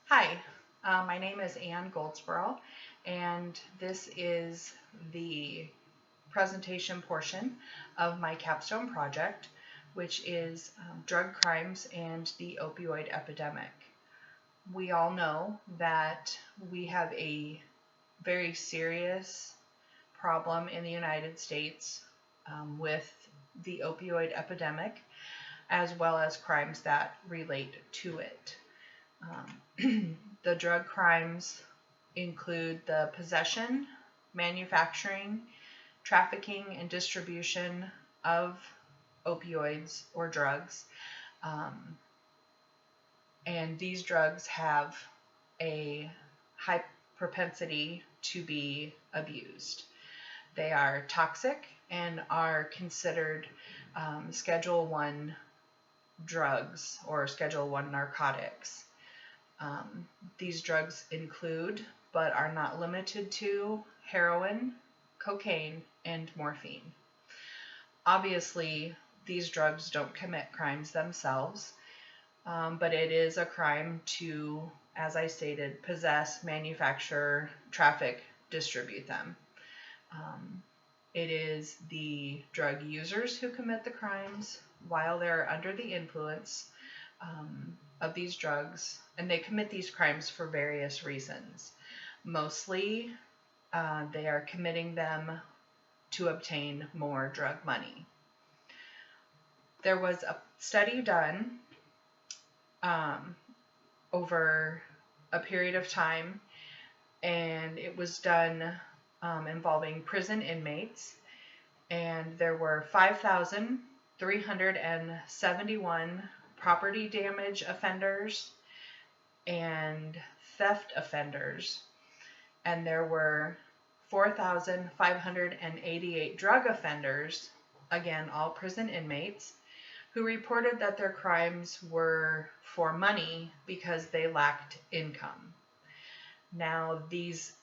Hi, my name is Ann Goldsboro, and this is the presentation portion of my Capstone project, which is drug crimes and the opioid epidemic. We all know that we have a very serious problem in the United States with the opioid epidemic, as well as crimes that relate to it. The drug crimes include the possession, manufacturing, trafficking, and distribution of opioids or drugs. And these drugs have a high propensity to be abused. They are toxic and are considered Schedule 1 drugs or Schedule 1 narcotics. These drugs include, but are not limited to, heroin, cocaine, and morphine. Obviously, these drugs don't commit crimes themselves, but it is a crime to, as I stated, possess, manufacture, traffic, distribute them. It is the drug users who commit the crimes while they're under the influence of these drugs, and they commit these crimes for various reasons. Mostly, they are committing them to obtain more drug money. There was a study done over a period of time, and it was done involving prison inmates, and there were 5,371 property damage offenders and theft offenders, and there were 4,588 drug offenders, again, all prison inmates, who reported that their crimes were for money because they lacked income. Now, these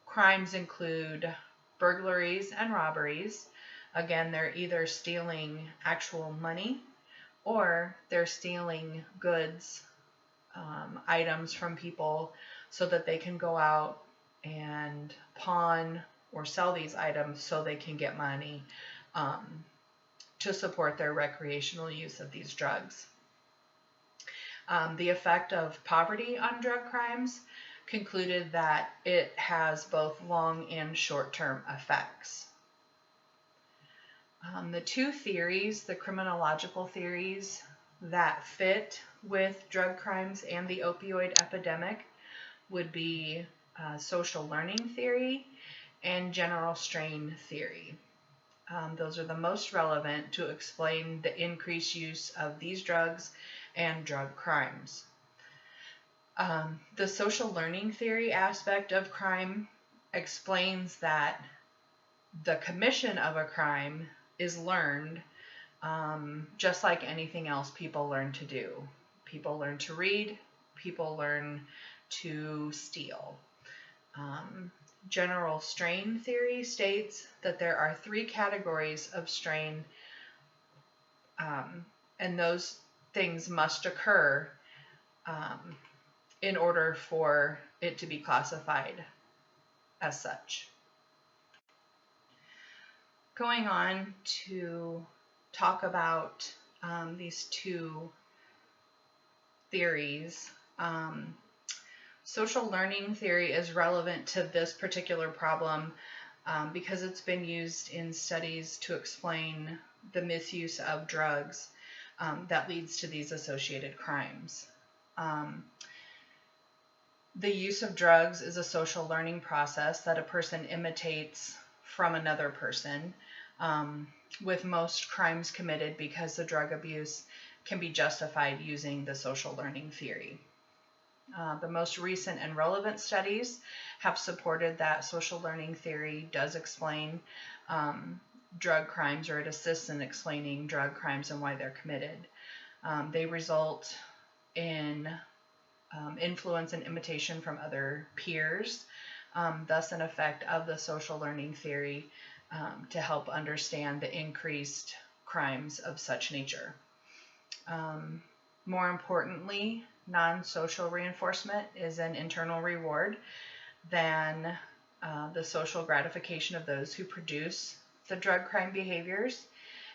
crimes include burglaries and robberies. Again, they're either stealing actual money or they're stealing goods, items from people so that they can go out and pawn or sell these items so they can get money to support their recreational use of these drugs. The effect of poverty on drug crimes concluded that it has both long and short-term effects. The two theories, the criminological theories that fit with drug crimes and the opioid epidemic would be social learning theory and general strain theory. Those are the most relevant to explain the increased use of these drugs and drug crimes. The social learning theory aspect of crime explains that the commission of a crime is learned just like anything else people learn to do. People learn to read, people learn to steal. General strain theory states that there are 3 categories of strain, and those things must occur in order for it to be classified as such. Going on to talk about these two theories. Social learning theory is relevant to this particular problem because it's been used in studies to explain the misuse of drugs that leads to these associated crimes. The use of drugs is a social learning process that a person imitates from another person, with most crimes committed because the drug abuse can be justified using the social learning theory. The most recent and relevant studies have supported that social learning theory does explain drug crimes, or it assists in explaining drug crimes and why they're committed. They result in influence and imitation from other peers, thus an effect of the social learning theory to help understand the increased crimes of such nature. More importantly, non-social reinforcement is an internal reward than the social gratification of those who produce the drug crime behaviors.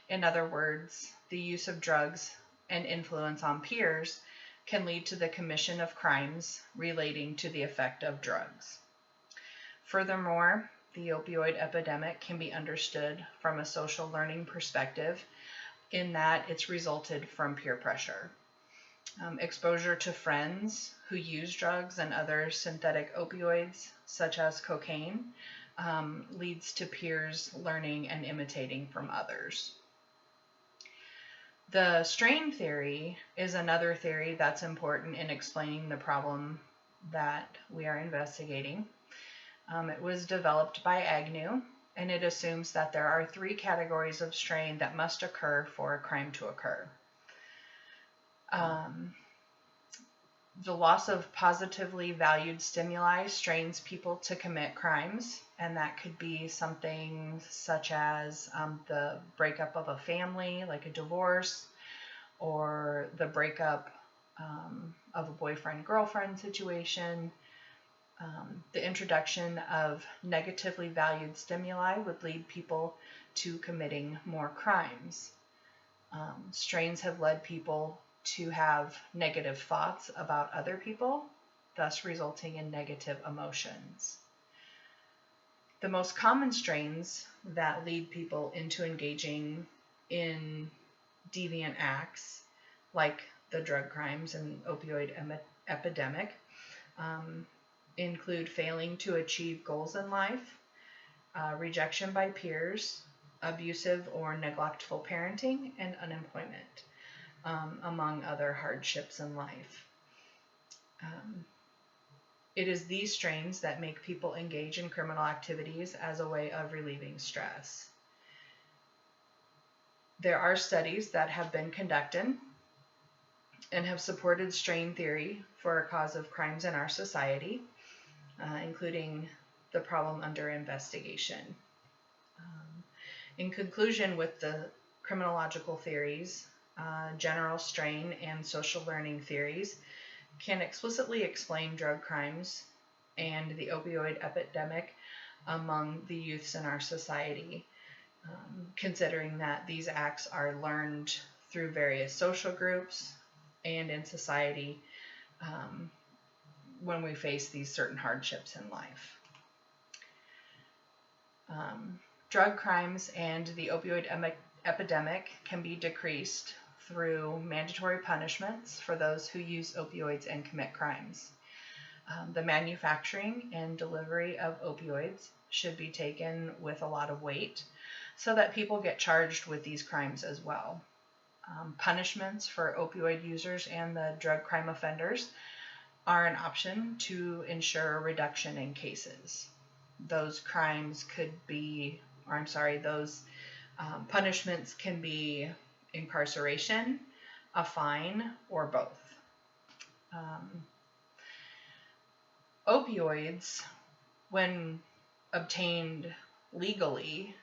In other words, the use of drugs and influence on peers can lead to the commission of crimes relating to the effect of drugs. Furthermore, the opioid epidemic can be understood from a social learning perspective in that it's resulted from peer pressure. Exposure to friends who use drugs and other synthetic opioids, such as cocaine, leads to peers learning and imitating from others. The strain theory is another theory that's important in explaining the problem that we are investigating. It was developed by Agnew, and it assumes that there are 3 categories of strain that must occur for a crime to occur. The loss of positively valued stimuli strains people to commit crimes, and that could be something such as the breakup of a family, like a divorce, or the breakup of a boyfriend-girlfriend situation. The introduction of negatively valued stimuli would lead people to committing more crimes. Strains have led people to have negative thoughts about other people, thus resulting in negative emotions. The most common strains that lead people into engaging in deviant acts, like the drug crimes and opioid epidemic, include failing to achieve goals in life, rejection by peers, abusive or neglectful parenting, and unemployment, among other hardships in life. It is these strains that make people engage in criminal activities as a way of relieving stress. There are studies that have been conducted and have supported strain theory for a cause of crimes in our society, including the problem under investigation. In conclusion, with the criminological theories, general strain and social learning theories can explicitly explain drug crimes and the opioid epidemic among the youths in our society, considering that these acts are learned through various social groups and in society when we face these certain hardships in life. Drug crimes and the opioid epidemic can be decreased through mandatory punishments for those who use opioids and commit crimes. The manufacturing and delivery of opioids should be taken with a lot of weight so that people get charged with these crimes as well. Punishments for opioid users and the drug crime offenders are an option to ensure a reduction in cases. Those punishments can be incarceration, a fine, or both. Opioids, when obtained legally,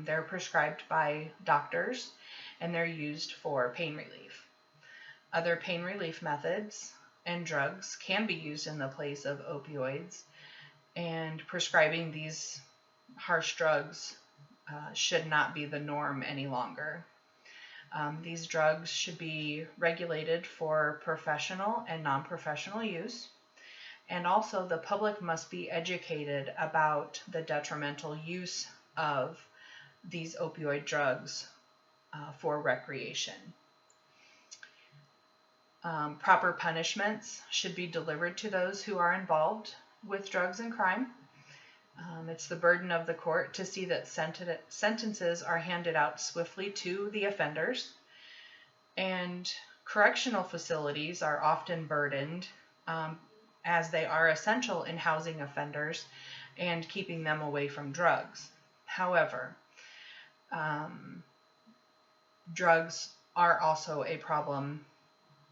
they're prescribed by doctors and they're used for pain relief. Other pain relief methods and drugs can be used in the place of opioids, and prescribing these harsh drugs should not be the norm any longer. These drugs should be regulated for professional and non-professional use, and also the public must be educated about the detrimental use of these opioid drugs for recreation. Proper punishments should be delivered to those who are involved with drugs and crime. It's the burden of the court to see that sentences are handed out swiftly to the offenders, and correctional facilities are often burdened as they are essential in housing offenders and keeping them away from drugs. However, drugs are also a problem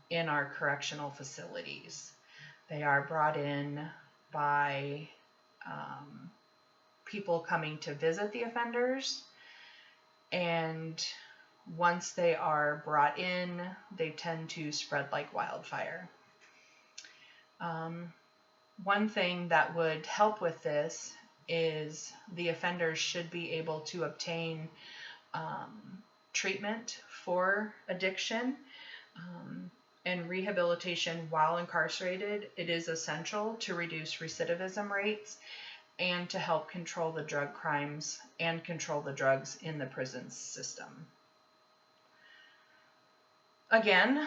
in our correctional facilities. They are brought in by people coming to visit the offenders, and once they are brought in, they tend to spread like wildfire. Um, One thing that would help with this is the offenders should be able to obtain treatment for addiction and rehabilitation while incarcerated. It is essential to reduce recidivism rates and to help control the drug crimes and control the drugs in the prison system. Again,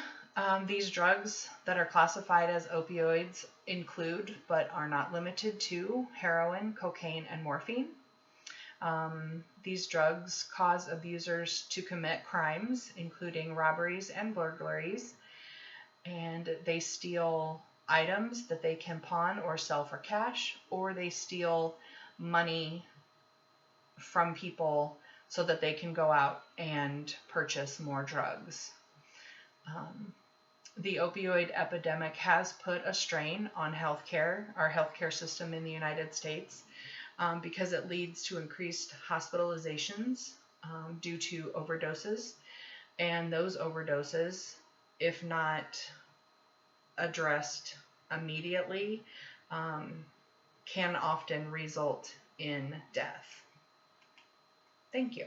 these drugs that are classified as opioids include, but are not limited to, heroin, cocaine, and morphine. These drugs cause abusers to commit crimes, including robberies and burglaries, and they steal items that they can pawn or sell for cash, or they steal money from people so that they can go out and purchase more drugs. The opioid epidemic has put a strain on healthcare, our healthcare system in the United States, because it leads to increased hospitalizations due to overdoses. And those overdoses, if not addressed immediately, can often result in death. Thank you.